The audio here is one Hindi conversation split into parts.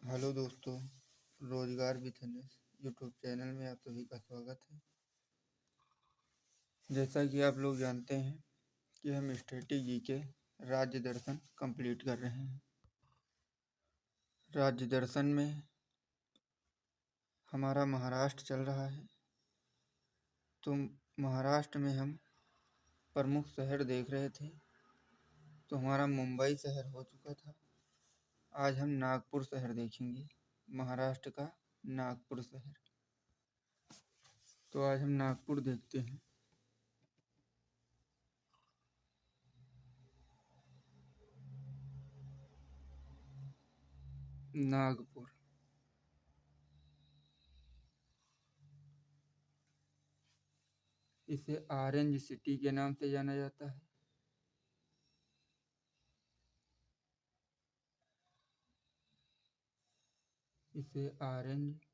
हेलो दोस्तों, रोजगार विथ एनएस यूट्यूब चैनल में आप सभी का स्वागत है। जैसा कि आप लोग जानते हैं कि हम स्टैटिक जीके राज्य दर्शन कंप्लीट कर रहे हैं। राज्य दर्शन में हमारा महाराष्ट्र चल रहा है, तो महाराष्ट्र में हम प्रमुख शहर देख रहे थे। तो हमारा मुंबई शहर हो चुका था। आज हम नागपुर शहर देखेंगे, महाराष्ट्र का नागपुर शहर। तो आज हम नागपुर देखते हैं। नागपुर इसे ऑरेंज सिटी के नाम से जाना जाता है। इसे ऑरेंज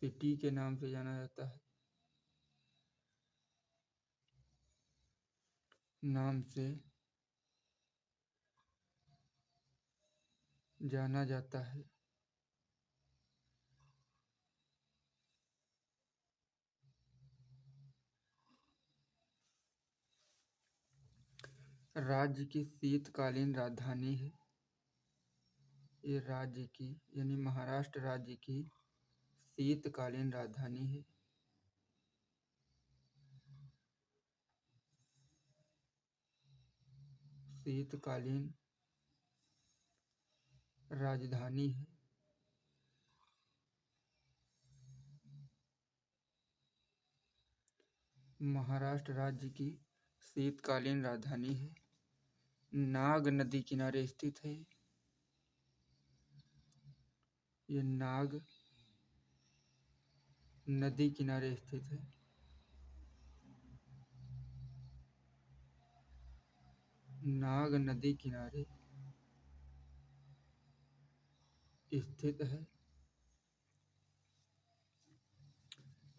सिटी के नाम से जाना जाता है। नाम से जाना जाता है। राज्य की शीतकालीन राजधानी है। ये राज्य की यानी महाराष्ट्र राज्य की शीतकालीन राजधानी है। शीतकालीन राजधानी है। महाराष्ट्र राज्य की शीतकालीन राजधानी है। नाग नदी किनारे स्थित है। ये नाग नदी किनारे स्थित है। नाग नदी किनारे स्थित है।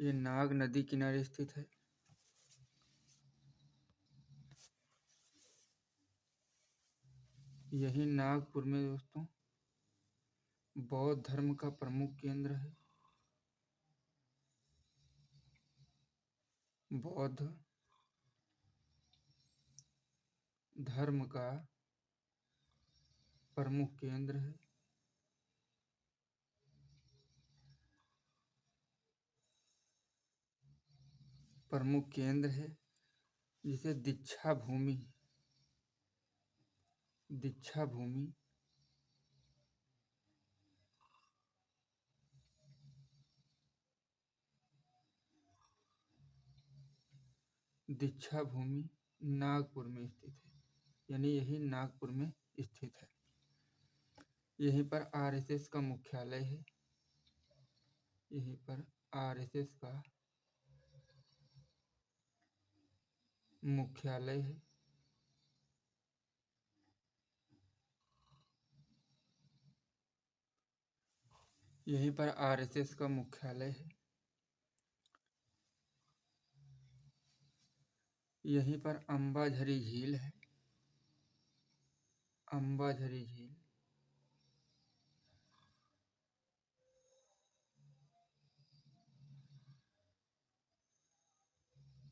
ये नाग नदी किनारे स्थित है। यही नागपुर में दोस्तों बौद्ध धर्म का प्रमुख केंद्र है। बौद्ध धर्म का प्रमुख केंद्र है। प्रमुख केंद्र है जिसे दीक्षा भूमि दीक्षा भूमि दीक्षा भूमि नागपुर में स्थित है। यानी यही नागपुर में स्थित है। यहीं पर आरएसएस का मुख्यालय है। यहीं पर आरएसएस का मुख्यालय है। यहीं पर आरएसएस का मुख्यालय है। यहीं पर अंबाझरी झील है। अंबाझरी झील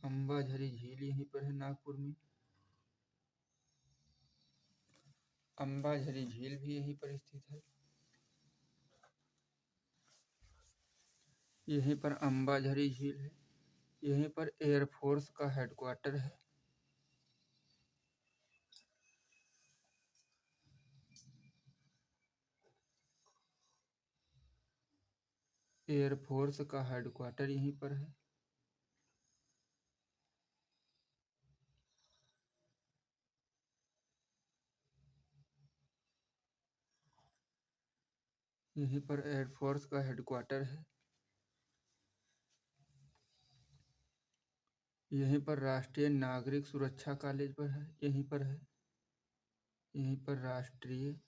अंबाझरी झील यहीं पर है नागपुर में। अंबाझरी झील भी यहीं पर स्थित है। यहीं पर अंबाझरी झील है। यहीं पर एयरफोर्स का हेडक्वार्टर है। एयरफोर्स का हेडक्वार्टर यहीं पर है। यहीं पर एयरफोर्स का हेडक्वार्टर है। यहीं पर राष्ट्रीय नागरिक सुरक्षा कॉलेज पर है। यहीं पर है। यहीं पर राष्ट्रीय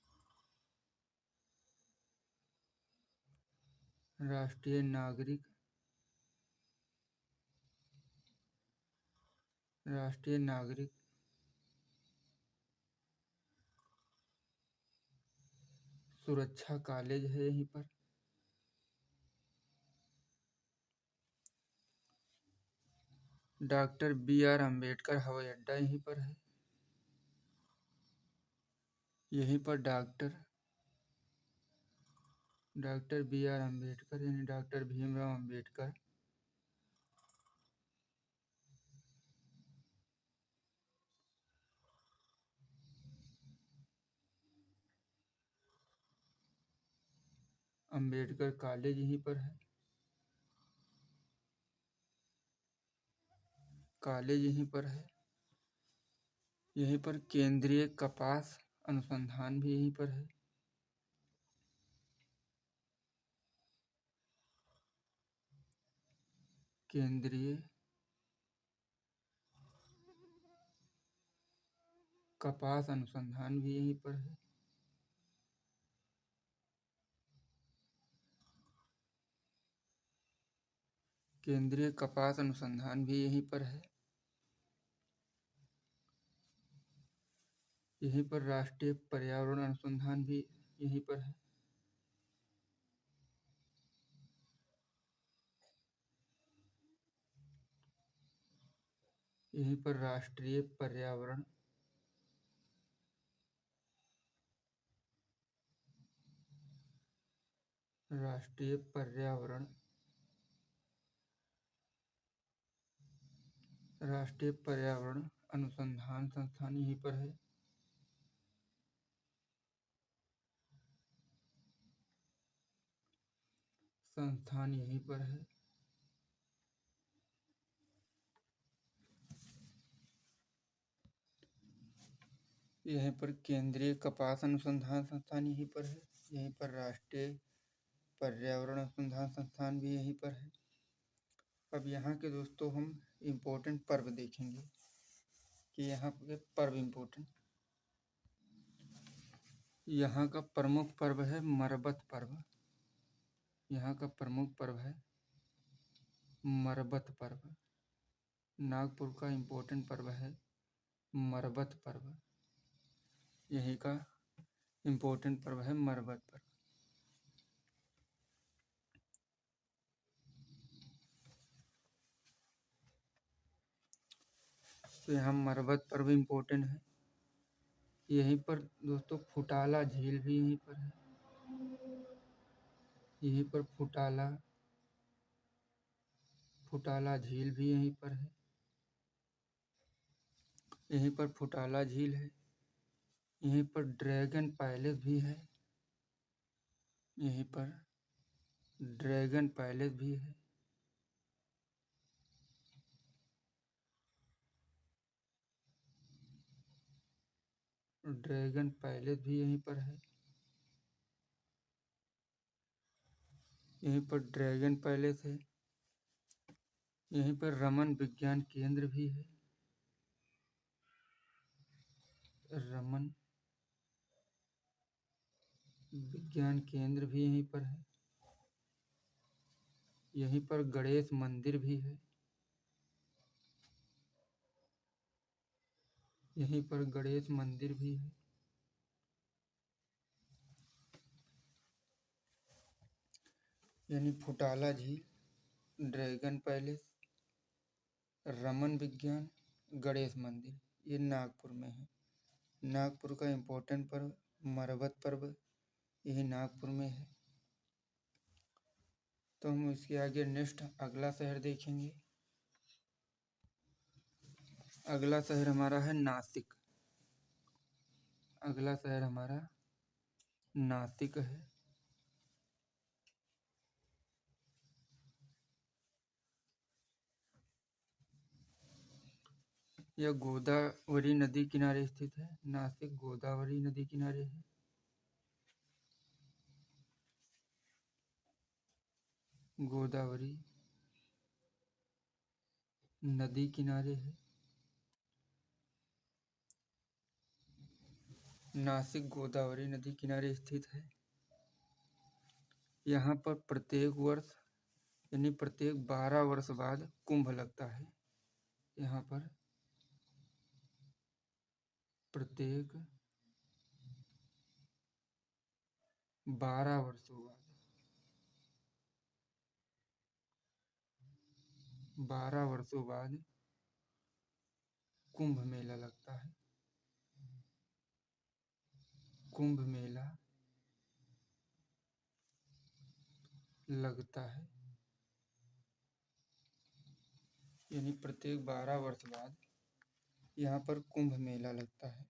नागरिक सुरक्षा कॉलेज है यहीं पर। डॉक्टर BR अम्बेडकर हवाई अड्डा यहीं पर है। यहीं पर डॉक्टर BR अम्बेडकर यानी डॉक्टर भीमराव अम्बेडकर अम्बेडकर कॉलेज यहीं पर है। कॉलेज यहीं पर है। यहीं पर केंद्रीय कपास अनुसंधान भी यहीं पर है। केंद्रीय कपास अनुसंधान भी यहीं पर है। केंद्रीय कपास अनुसंधान भी यहीं पर है। यहीं पर राष्ट्रीय पर्यावरण अनुसंधान भी यहीं पर है। यहीं पर राष्ट्रीय पर्यावरण अनुसंधान संस्थान यहीं पर है। संस्थान यहीं पर है। यहीं पर केंद्रीय कपास अनुसंधान संस्थान यहीं पर है। यहीं पर राष्ट्रीय पर्यावरण अनुसंधान संस्थान भी यहीं पर है। अब यहाँ के दोस्तों हम इम्पोर्टेंट पर्व देखेंगे कि यहाँ के पर्व इम्पोर्टेंट। यहाँ का प्रमुख पर्व है मरबत पर्व। यहाँ का प्रमुख पर्व है मरबत पर्व। नागपुर का इम्पोर्टेंट पर्व है मरबत पर्व। यहीं का इम्पोर्टेंट पर्व है मरबत पर्व। तो यहाँ मरबत पर्व इम्पोर्टेंट है। यहीं पर दोस्तों फुटाला झील भी यहीं पर है। यहीं पर फुटाला झील भी यहीं पर है। यहीं पर फुटाला झील है। यहीं पर ड्रैगन पैलेस भी है। यहीं पर ड्रैगन पैलेस भी है। ड्रैगन पैलेस भी यहीं पर है। यहीं पर ड्रैगन पैलेस है। यहीं पर रमन विज्ञान केंद्र भी है। रमन विज्ञान केंद्र भी यहीं पर है। यहीं पर गणेश मंदिर भी है। यहीं पर गणेश मंदिर भी है। यानी फुटाला झील, ड्रैगन पैलेस, रमन विज्ञान, गणेश मंदिर, ये नागपुर में है। नागपुर का इम्पोर्टेंट पर्व मरबत पर्व यही नागपुर में है। तो हम इसके आगे नेक्स्ट अगला शहर देखेंगे। अगला शहर हमारा है नासिक। अगला शहर हमारा नासिक है। यह गोदावरी नदी किनारे स्थित है। नासिक गोदावरी नदी किनारे है। गोदावरी नदी किनारे है। नासिक गोदावरी नदी किनारे स्थित है। यहाँ पर प्रत्येक वर्ष यानी प्रत्येक 12 वर्ष बाद कुंभ लगता है। यहाँ पर प्रत्येक 12 वर्षों बाद 12 वर्षों बाद कुंभ मेला लगता है। कुंभ मेला लगता है, यानी प्रत्येक 12 वर्ष बाद यहाँ पर कुंभ मेला लगता है।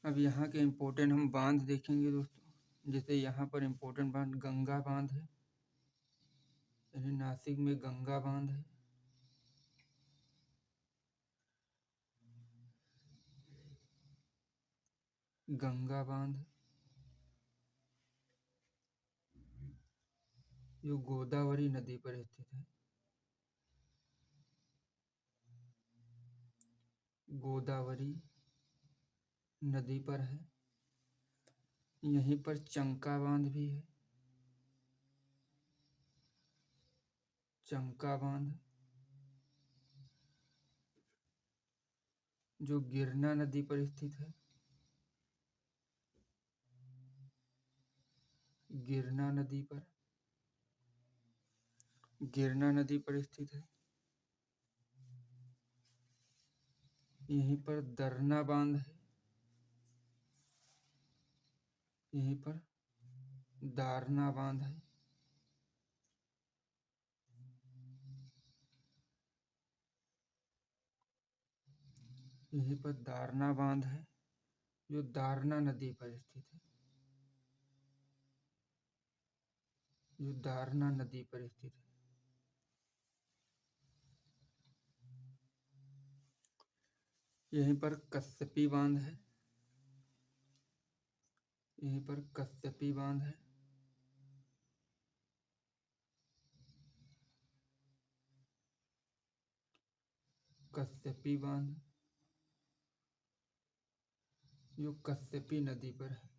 अब यहाँ के इम्पोर्टेंट हम बांध देखेंगे दोस्तों। जैसे यहाँ पर इम्पोर्टेंट बांध गंगा बांध है, यानी नासिक में गंगा बांध है। गंगा बांध जो गोदावरी नदी पर स्थित है। गोदावरी नदी पर है। यहीं पर चंका बांध भी है। चंका बांध जो गिरना नदी पर स्थित है। गिरना नदी पर स्थित है। यहीं पर दरना बांध है। यहीं पर दारना बांध है। यहीं पर दारना बांध है जो दारना नदी पर स्थित है। जो दारना नदी पर स्थित है। यहीं पर कश्यपी बांध है। यहीं पर कश्यपी बांध है। कश्यपी बांध जो कश्यपी नदी पर है।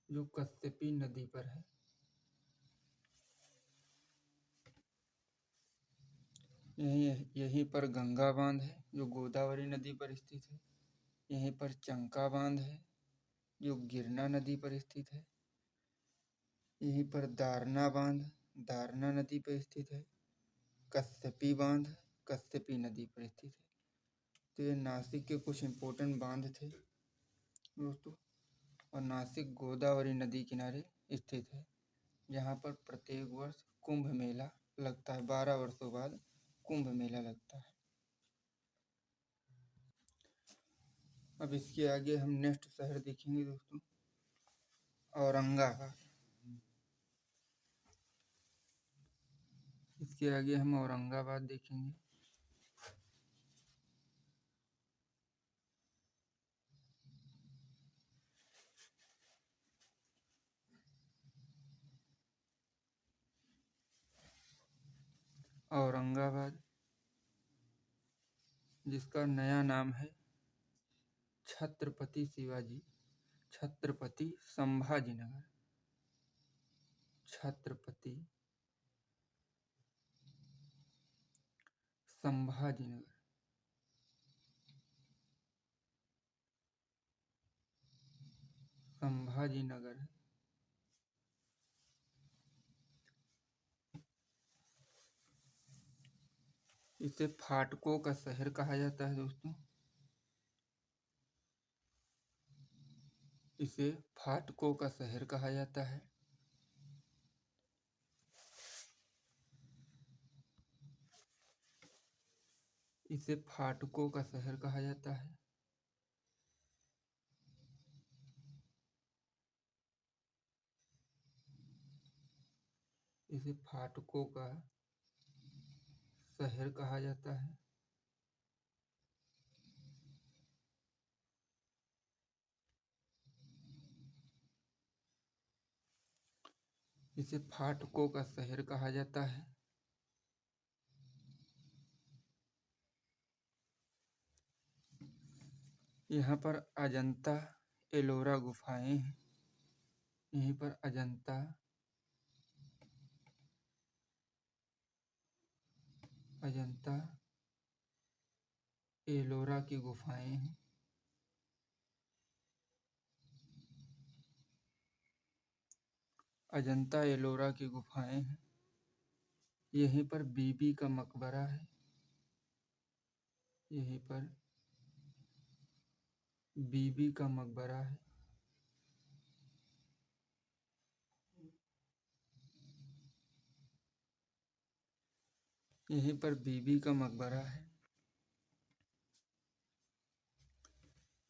जो कश्यपी नदी पर है। यहीं पर गंगा बांध है जो गोदावरी नदी पर स्थित है। यहीं पर चंका बांध है जो गिरना नदी पर स्थित है। यहीं पर दारना बांध दारना नदी पर स्थित है। कश्यपी बांध कश्यपी नदी पर स्थित है। तो ये नासिक के कुछ इम्पोर्टेंट बांध थे दोस्तों। और नासिक गोदावरी नदी किनारे स्थित है, जहाँ पर प्रत्येक वर्ष कुंभ मेला लगता है। 12 वर्षों बाद कुंभ मेला लगता है। अब इसके आगे हम नेक्स्ट शहर देखेंगे दोस्तों, औरंगाबाद। इसके आगे हम औरंगाबाद देखेंगे। औरंगाबाद जिसका नया नाम है छत्रपति शिवाजी छत्रपति संभाजीनगर। छत्रपति संभाजीनगर। संभाजीनगर है। इसे फाटकों का शहर कहा जाता है दोस्तों। इसे फाटकों का शहर कहा जाता है। इसे फाटकों का शहर कहा जाता है। इसे फाटकों का शहर कहा जाता है। इसे फाटकों का शहर कहा जाता है। यहाँ पर अजंता एलोरा गुफाएं हैं। यहीं पर अजंता एलोरा की गुफाएं हैं। अजंता एलोरा की गुफाएं हैं। यहीं पर बीबी का मकबरा है। यहीं पर बीबी का मकबरा है। यहीं पर बीबी का मकबरा है।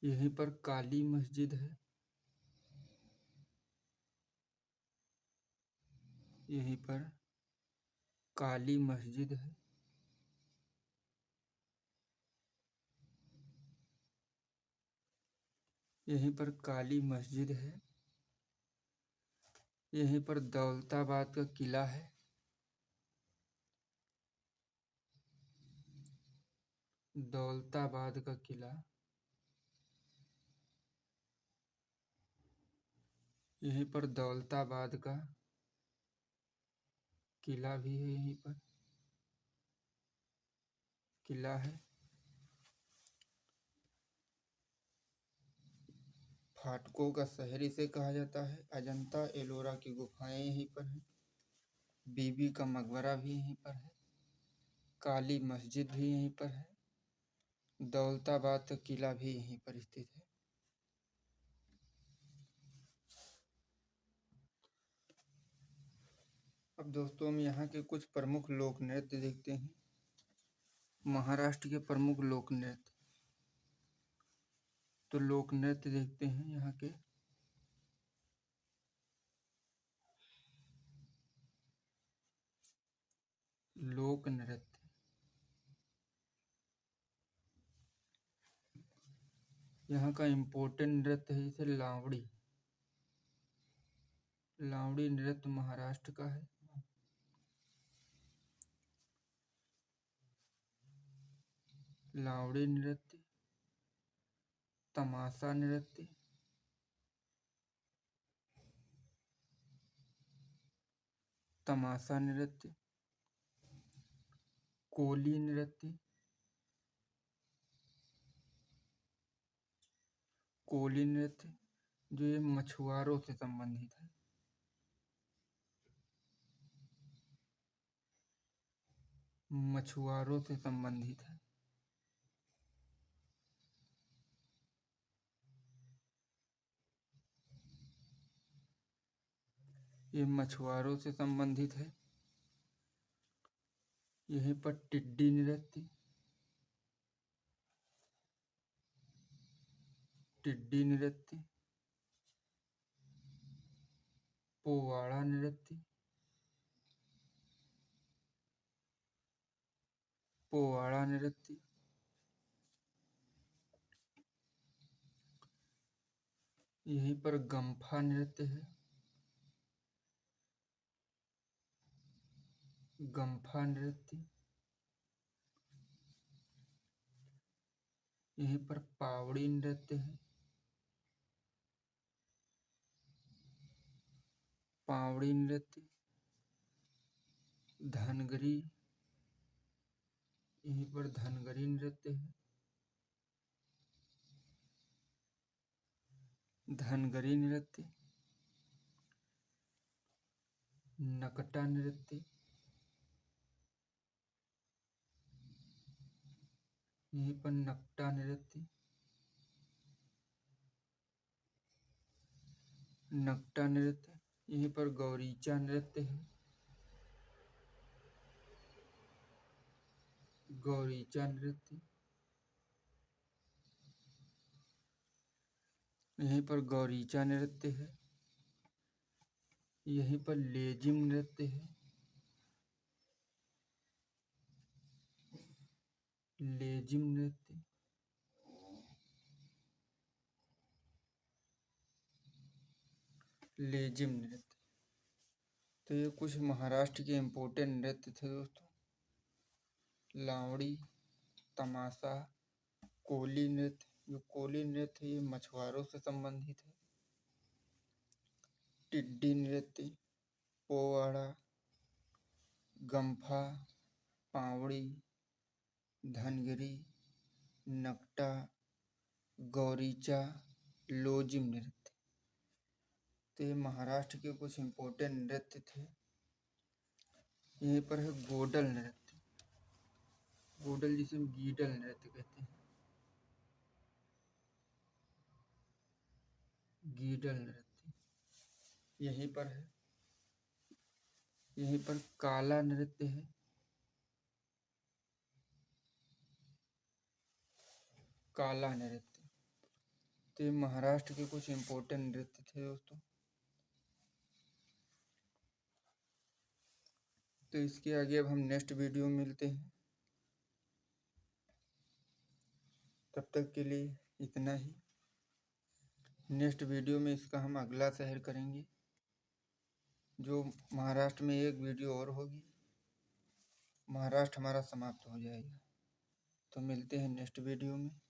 यहीं पर काली मस्जिद है। यहीं पर काली मस्जिद है। यहीं पर काली मस्जिद है। यहीं पर दौलताबाद का किला है। दौलताबाद का किला। यहीं पर दौलताबाद का किला भी है। यहीं पर किला है। फाटकों का शहर इसे कहा जाता है। अजंता एलोरा की गुफाएं यहीं पर हैं। बीबी का मकबरा भी यहीं पर है। काली मस्जिद भी यहीं पर है। दौलताबाद का किला भी यहीं पर स्थित है। अब दोस्तों हम यहाँ के कुछ प्रमुख लोक नृत्य देखते हैं। महाराष्ट्र के प्रमुख लोक नृत्य। तो लोक नृत्य देखते हैं यहाँ के। लोक नृत्य। यहाँ का इम्पोर्टेंट नृत्य है जैसे लावड़ी। लावड़ी नृत्य महाराष्ट्र का है। लावड़ी नृत्य, तमाशा नृत्य, तमाशा नृत्य, कोली नृत्य, कोली नृत्य जो ये मछुआरों से संबंधित है। मछुआरों से संबंधित है। ये मछुआरों से संबंधित है। यहीं पर टिड्डी नृत्य, टिड्डी नृत्य, पोवाड़ा नृत्य, पोवाड़ा नृत्य, यहीं पर गम्फा नृत्य है। गम्फा नृत्य, यहीं पर पावड़ी नृत्य है। पावड़ी नृत्य, धनगरी, यहीं पर धनगरी नृत्य है। धनगरी नृत्य, नकटा नृत्य, यहीं पर नकटा नृत्य, नकटा नृत्य, यहीं पर गौरीचा नृत्य है। गौरीचा नृत्य, यहीं पर गौरीचा नृत्य है। यहीं पर लेजिम नृत्य है। लेजिम नृत्य, लेजिम नृत्य। तो ये कुछ महाराष्ट्र के इम्पोर्टेंट नृत्य थे दोस्तों। लावड़ी, तमाशा, कोली नृत्य। जो कोली नृत्य है ये मछुआरों से संबंधित है। टिड्डी नृत्य, पोवाड़ा, गम्फा, पावड़ी, धनगिरी, नकटा, गौरीचा, लोजिम नृत्य। तो ये महाराष्ट्र के कुछ इम्पोर्टेंट नृत्य थे। यहीं पर है गोडल नृत्य। गोडल जिसे हम गीडल नृत्य कहते हैं। गीडल नृत्य यहीं पर है। यहीं पर काला नृत्य है। काला नृत्य। तो ये महाराष्ट्र के कुछ इम्पोर्टेंट नृत्य थे दोस्तों। तो इसके आगे अब हम नेक्स्ट वीडियो में मिलते हैं। तब तक के लिए इतना ही। नेक्स्ट वीडियो में इसका हम अगला शहर करेंगे, जो महाराष्ट्र में एक वीडियो और होगी। महाराष्ट्र हमारा समाप्त हो जाएगा। तो मिलते हैं नेक्स्ट वीडियो में।